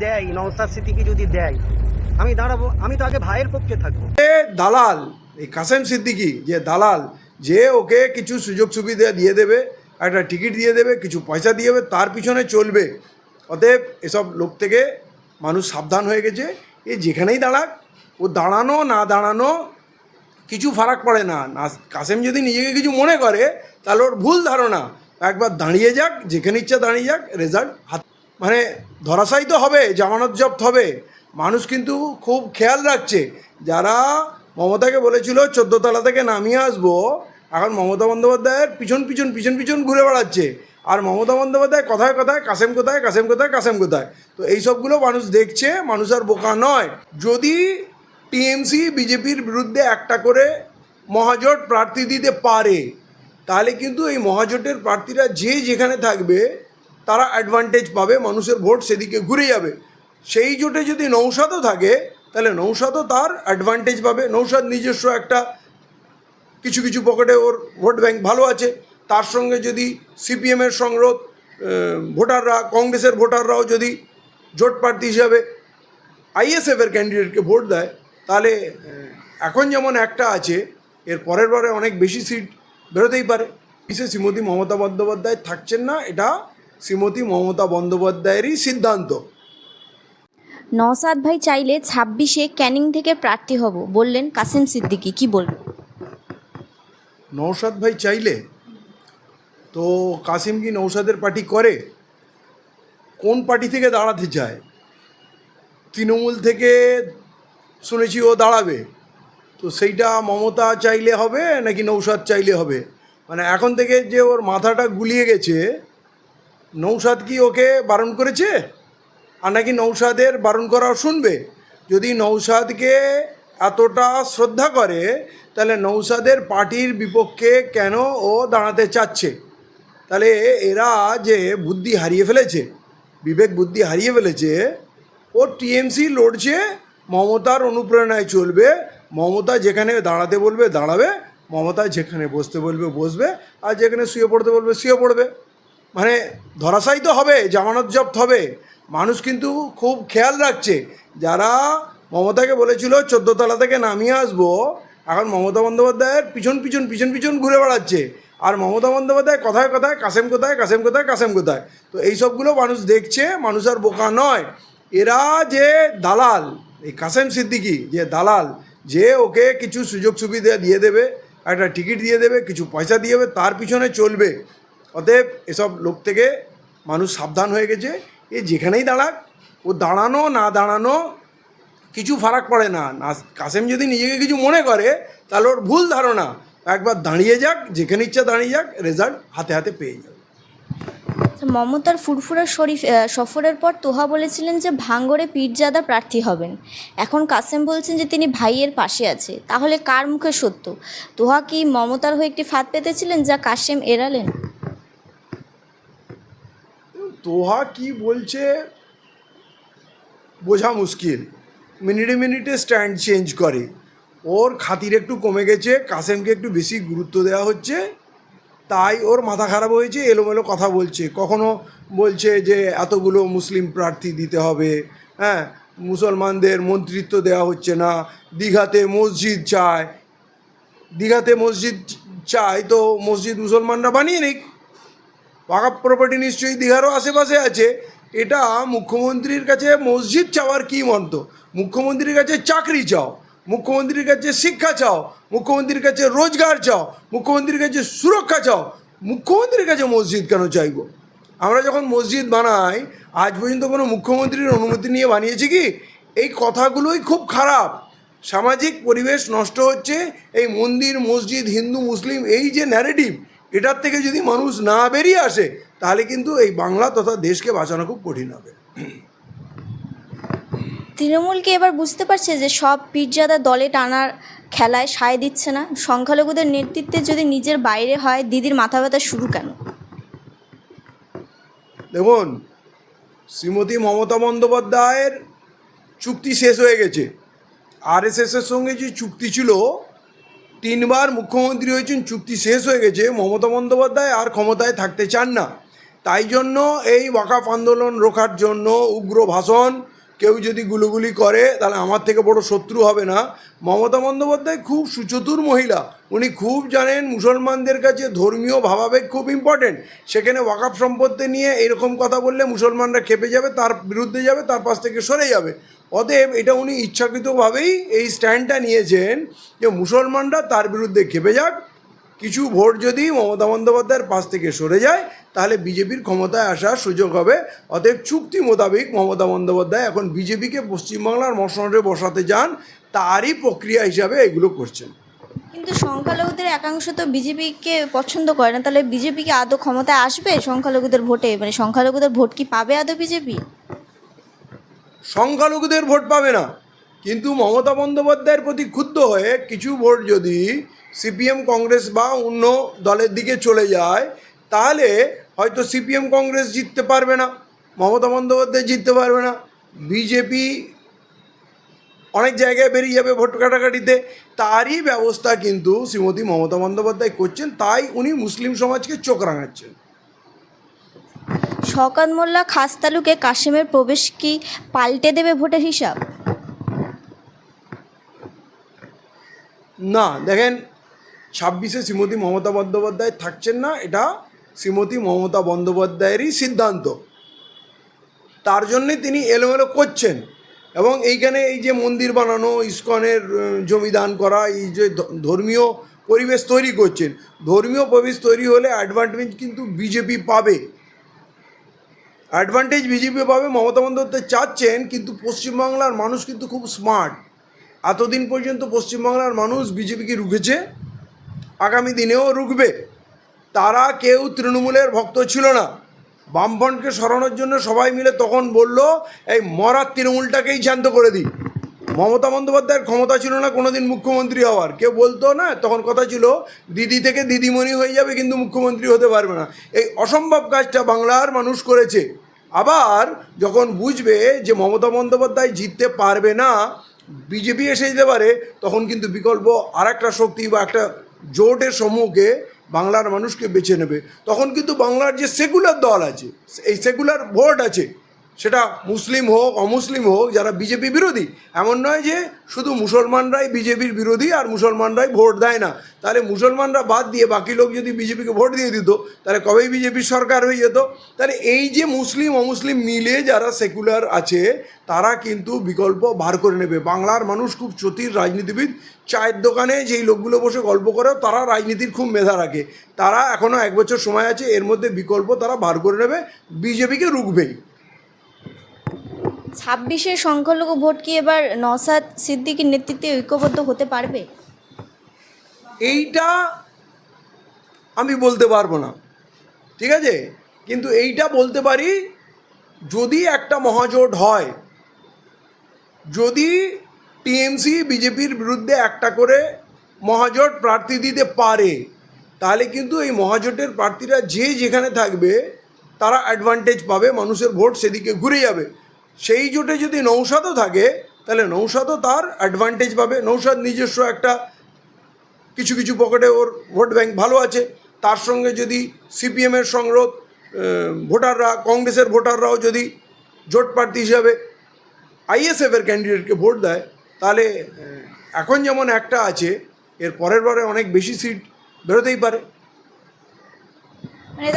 দেয় নওশাদ সিদ্দিকী যদি দেয় আমি দাঁড়াবো, আমি তো আগে ভাইয়ের পক্ষে থাকবো। দালাল এই কাসেম সিদ্দিকী যে দালাল, যে ওকে কিছু সুযোগ সুবিধা দিয়ে দেবে, একটা টিকিট দিয়ে দেবে, কিছু পয়সা দিয়ে দেবে, তার পিছনে চলবে। অতএব এসব লোক থেকে মানুষ সাবধান হয়ে গেছে। এ যেখানেই দাঁড়াক, ও দাঁড়ানো না দাঁড়ানো কিছু ফারাক পড়ে না। কাসেম যদি নিজেকে কিছু মনে করে তাহলে ওর ভুল ধারণা। একবার দাঁড়িয়ে যাক, যেখানে ইচ্ছা দাঁড়িয়ে যাক, রেজাল্ট হাত মানে ধরাশায়ী তো হবে, জামানত জব্দ হবে। মানুষ কিন্তু খুব খেয়াল রাখছে। যারা মমতাকে বলেছিল 14 তলা থেকে নামিয়ে আসবো, এখন মমতা বন্দ্যোপাধ্যায়ের পিছন পিছন পিছন পিছন ঘুরে বেড়াচ্ছে। আর মমতা বন্দ্যোপাধ্যায় কথায় কথায় কাসেম কোথায়, কাসেম কোথায়, কাসেম কোথায়। তো এই সবগুলো মানুষ দেখছে, মানুষ আর বোকা নয়। যদি টিএমসি বিজেপির বিরুদ্ধে একটা করে মহাজোট প্রার্থী দিতে পারে, তাহলে কিন্তু এই মহাজোটের প্রার্থীরা যে যেখানে থাকবে তারা অ্যাডভান্টেজ পাবে, মানুষের ভোট সেদিকে ঘুরে যাবে। সেই জোটে যদি নৌশাদও থাকে তাহলে নৌশাদও তার অ্যাডভান্টেজ পাবে। নৌশাদ নিজস্ব একটা কিছু কিছু পকেটে ওর ভোট ব্যাংক ভালো আছে। তার সঙ্গে যদি সিপিএমের সংগ্রহ ভোটাররা, কংগ্রেসের ভোটাররাও যদি জোট প্রার্থী হিসাবে আইএসএফের ক্যান্ডিডেটকে ভোট দেয়, তাহলে এখন যেমন একটা আছে, এর পরের বারে অনেক বেশি সিট বেরোতেই পারে। বিশেষ শ্রীমতী মমতা বন্দ্যোপাধ্যায় থাকছেন না, এটা শ্রীমতী মমতা বন্দ্যোপাধ্যায়েরই সিদ্ধান্ত। নওশাদ ভাই চাইলে 26-এ ক্যানিং থেকে প্রার্থী হব বললেন কাসেম সিদ্দিকী, কি বলবেন? নওশাদ ভাই চাইলে তো কাসিম কি নওশাদের পার্টি করে? কোন পার্টি থেকে দাঁড়াতে চায়? তৃণমূল থেকে শুনেছি ও দাঁড়াবে। তো সেইটা মমতা চাইলে হবে নাকি নৌশাদ চাইলে হবে? মানে এখন থেকে যে ওর মাথাটা গুলিয়ে গেছে, নৌশাদ কি ওকে বারণ করেছে? আর নাকি নৌশাদের বারণ করাও শুনবে? যদি নৌশাদকে এতটা শ্রদ্ধা করে, তাহলে নৌশাদের পার্টির বিপক্ষে কেন ও দাঁড়াতে চাচ্ছে? তাহলে এরা যে বুদ্ধি হারিয়ে ফেলেছে, বিবেক বুদ্ধি হারিয়ে ফেলেছে। ও টিএমসি লড়ছে, মমতার অনুপ্রেরণায় চলবে। মমতা যেখানে দাঁড়াতে বলবে দাঁড়াবে, মমতা যেখানে বসতে বলবে বসবে, আর যেখানে শুয়ে পড়তে বলবে শুয়ে পড়বে। মানে ধরাশায়ী তো হবে, জামানত জব্দ হবে। মানুষ কিন্তু খুব খেয়াল রাখছে। যারা মমতাকে বলেছিল 14 তলা থেকে নামিয়ে আসবো, এখন মমতা বন্দ্যোপাধ্যায়ের পিছন পিছন পিছন পিছন ঘুরে বেড়াচ্ছে। আর মমতা বন্দ্যোপাধ্যায় কথায় কথায় কাসেম কোথায়, কাসেম কোথায়, কাসেম কোথায়। তো এই সবগুলো মানুষ দেখছে, মানুষ আর বোকা নয়। এরা যে দালাল, এই কাসেম সিদ্দিকী যে দালাল, যে ওকে কিছু সুযোগ সুবিধা দিয়ে দেবে, একটা টিকিট দিয়ে দেবে, কিছু পয়সা দিয়ে দেবে, তার পিছনে চলবে। অতএব এসব লোক থেকে মানুষ সাবধান হয়ে গেছে। এ যেখানেই দাঁড়াক, ও দাঁড়ানো না দাঁড়ানো কিছু ফারাক পড়ে না। কাসেম যদি নিজেকে কিছু মনে করে তাহলে ওর ভুল ধারণা। একবার দাঁড়িয়ে যাক, যেখানে ইচ্ছা দাঁড়িয়ে যাক, রেজাল্ট হাতে হাতে পেয়ে যাবে। মমতার ফুরফুরা শরীফ সফরের পর তোহা বলেছিলেন যে ভাঙ্গরে পীরজাদা প্রার্থী হবেন। এখন কাসেম বলছেন যে তিনি ভাইয়ের পাশে আছে। তাহলে কার মুখে সত্য? তোহা কি মমতার হয়ে একটি ফাঁদ পেতেছিলেন যা কাসেম এড়ালেন? তোহা কি বলছে বোঝা মুশকিল। মিনিটে মিনিটে স্ট্যান্ড চেঞ্জ করে। ওর খাতির একটু কমে গেছে, কাসেমকে একটু বেশি গুরুত্ব দেওয়া হচ্ছে, তাই ওর মাথা খারাপ হয়েছে, এলোমেলো কথা বলছে। কখনো বলছে যে এতগুলো মুসলিম প্রার্থী দিতে হবে, হ্যাঁ, মুসলমানদের মন্ত্রিত্ব দেওয়া হচ্ছে না, দীঘাতে মসজিদ চায়। দীঘাতে মসজিদ চায় তো মসজিদ মুসলমানরা বানিয়ে নিক। ওয়াকফ প্রপার্টি নিশ্চয়ই দীঘারও আশেপাশে আছে। এটা মুখ্যমন্ত্রীর কাছে মসজিদ চাওয়ার কী মন্ত্র? মুখ্যমন্ত্রীর কাছে চাকরি চাও, মুখ্যমন্ত্রীর কাছে শিক্ষা চাও, মুখ্যমন্ত্রীর কাছে রোজগার চাও, মুখ্যমন্ত্রীর কাছে সুরক্ষা চাও। মুখ্যমন্ত্রীর কাছে মসজিদ কেন চাইব? আমরা যখন মসজিদ বানাই, আজ পর্যন্ত কোনো মুখ্যমন্ত্রীর অনুমতি নিয়ে বানিয়েছি কি? এই কথাগুলোই খুব খারাপ। সামাজিক পরিবেশ নষ্ট হচ্ছে। এই মন্দির মসজিদ হিন্দু মুসলিম এই যে ন্যারেটিভ, এটার থেকে যদি মানুষ না বেরিয়ে আসে, তাহলে কিন্তু এই বাংলা তথা দেশকে বাঁচানো খুব কঠিন হবে। তৃণমূলকে এবার বুঝতে পারছে যে সব পীরজাদা দলে টানার খেলায় সায় দিচ্ছে না। সংখ্যালঘুদের নেতৃত্বে যদি নিজের বাইরে হয়, দিদির মাথা ব্যথা শুরু কেন? দেখুন, শ্রীমতী মমতা বন্দ্যোপাধ্যায়ের চুক্তি শেষ হয়ে গেছে। আরএসএসের সঙ্গে যে চুক্তি ছিল, 3 বার মুখ্যমন্ত্রী হয়েছেন, চুক্তি শেষ হয়ে গেছে। মমতা বন্দ্যোপাধ্যায় আর ক্ষমতায় থাকতে চান না। তাই জন্য এই ওয়াকাফ আন্দোলন রোখার জন্য উগ্র ভাষণ, কেউ যদি গুলিগুলি করে তাহলে আমার থেকে বড় শত্রু হবে না। মমতা বন্দ্যোপাধ্যায় খুব সুচতুর মহিলা, উনি খুব জানেন মুসলমানদের কাছে ধর্মীয় ভাবাবেগ খুব ইম্পর্টেন্ট। সেখানে ওয়াকাফ সম্পত্তি নিয়ে এরকম কথা বললে মুসলমানরা খেপে যাবে, তার বিরুদ্ধে যাবে, তার পাশ থেকে সরে যাবে। অতএব এটা উনি ইচ্ছাকৃতভাবেই এই স্ট্যান্ডটা নিয়েছেন যে মুসলমানরা তার বিরুদ্ধে খেপে যাক, কিছু ভোট যদি মমতা বন্দ্যোপাধ্যায়ের পাশ থেকে সরে যায় তাহলে বিজেপির ক্ষমতায় আসার সুযোগ হবে। অতএব চুক্তি মোতাবেক মমতা বন্দ্যোপাধ্যায় এখন বিজেপিকে পশ্চিমবাংলার মসনদে বসাতে যান, তারই প্রক্রিয়া হিসাবে এগুলো করছেন। কিন্তু সংখ্যালঘুদের একাংশ তো বিজেপিকে পছন্দ করে না, তাহলে বিজেপি কি আদৌ ক্ষমতায় আসবে সংখ্যালঘুদের ভোটে? মানে সংখ্যালঘুদের ভোট কি পাবে আদৌ বিজেপি? সংখ্যালঘুদের ভোট পাবে না, কিন্তু মমতা বন্দ্যোপাধ্যায়ের প্রতি ক্ষুব্ধ হয়ে কিছু ভোট যদি সিপিএম কংগ্রেস বা অন্য দলের দিকে চলে যায় তাহলে হয়তো সিপিএম কংগ্রেস জিততে পারবে না, মমতা বন্দ্যোপাধ্যায় জিততে পারবে না, বিজেপি অনেক জায়গায় বেরিয়ে যাবে ভোট কাটাকাটিতে। তারই ব্যবস্থা কিন্তু শ্রীমতী মমতা বন্দ্যোপাধ্যায় করছেন, তাই উনি মুসলিম সমাজকে চোখ রাঙাচ্ছেন। শওকত মোল্লা খাস তালুকে কাশিমের প্রবেশ কি পাল্টে দেবে ভোটের হিসাব? না, দেখেন, 26-এ শ্রীমতী মমতা বন্দ্যোপাধ্যায় থাকছেন না, এটা শ্রীমতী মমতা বন্দ্যোপাধ্যায়েরই সিদ্ধান্ত। তার জন্যে তিনি এলোমেলো করছেন। এবং এইখানে এই যে মন্দির বানানো, ইস্কনের জমিদান করা, এই যে ধর্মীয় পরিবেশ তৈরি করছেন, ধর্মীয় পরিবেশ তৈরি হলে অ্যাডভান্টেজ কিন্তু বিজেপি পাবে, অ্যাডভান্টেজ বিজেপি পাবে। মমতা বন্দ্যোপাধ্যায় চাচ্ছেন, কিন্তু পশ্চিমবাংলার মানুষ কিন্তু খুব স্মার্ট। এতদিন পর্যন্ত পশ্চিমবাংলার মানুষ বিজেপিকে রুখেছে, আগামী দিনেও রুখবে। তারা কেউ তৃণমূলের ভক্ত ছিল না। বামফ্রন্টকে সরানোর জন্য সবাই মিলে তখন বলল এই মরার তৃণমূলটাকেই জ্যান্ত করে দিই। মমতা বন্দ্যোপাধ্যায়ের ক্ষমতা ছিল না কোনোদিন মুখ্যমন্ত্রী হওয়ার, কেউ বলতো না, তখন কথা ছিল দিদি থেকে দিদিমণি হয়ে যাবে কিন্তু মুখ্যমন্ত্রী হতে পারবে না। এই অসম্ভব কাজটা বাংলার মানুষ করেছে। আবার যখন বুঝবে যে মমতা বন্দ্যোপাধ্যায় জিততে পারবে না, বিজেপি এসে যেতে পারে, তখন কিন্তু বিকল্প আর একটা শক্তি বা একটা জোটের সম্মুখে বাংলার মানুষকে বেছে নেবে। তখন কিন্তু বাংলার যে সেকুলার দল আছে, এই সেকুলার ভোট আছে, সেটা মুসলিম হোক অমুসলিম হোক, যারা বিজেপি বিরোধী, এমন নয় যে শুধু মুসলমানরাই বিজেপির বিরোধী আর মুসলমানরাই ভোট দেয় না। তাহলে মুসলমানরা বাদ দিয়ে বাকি লোক যদি বিজেপিকে ভোট দিয়ে দিত তাহলে কবেই বিজেপির সরকার হয়ে যেত। তাহলে এই যে মুসলিম অমুসলিম মিলে যারা সেকুলার আছে তারা কিন্তু বিকল্প বার করে নেবে। বাংলার মানুষ খুব চতুর রাজনীতিবিদ, চায়ের দোকানে যেই লোকগুলো বসে গল্প করে তারা রাজনীতির খুব মেধা রাখে। তারা এখনও 1 বছর সময় আছে, এর মধ্যে বিকল্প তারা বার করে নেবে, বিজেপিকে রুখবেই। 26-এর সংখ্যালঘু ভোট কি এবার নওশাদ সিদ্দিকীর নেতৃত্বে ঐক্যবদ্ধ হতে পারবে? এইটা আমি বলতে পারবো না, ঠিক আছে, কিন্তু এইটা বলতে পারি যদি একটা মহাজোট হয়, যদি টিএমসি বিজেপির বিরুদ্ধে একটা করে মহাজোট প্রার্থী দিতে পারে, তাহলে কিন্তু এই মহাজোটের প্রার্থীরা যে যেখানে থাকবে তারা অ্যাডভান্টেজ পাবে, মানুষের ভোট সেদিকে ঘুরে যাবে। সেই জোটে যদি নৌশাদও থাকে তাহলে নৌশাদও তার অ্যাডভান্টেজ পাবে। নৌশাদ নিজস্ব একটা কিছু কিছু পকেটে ওর ভোট ব্যাংক ভালো আছে, তার সঙ্গে যদি সিপিএমের সংগ্রহ ভোটাররা, কংগ্রেসের ভোটাররাও যদি জোট প্রার্থী হিসাবে আইএসএফের ক্যান্ডিডেটকে ভোট দেয়, তাহলে এখন যেমন একটা আছে, এর পরের বারে অনেক বেশি সিট বেরোতেই পারে। মানে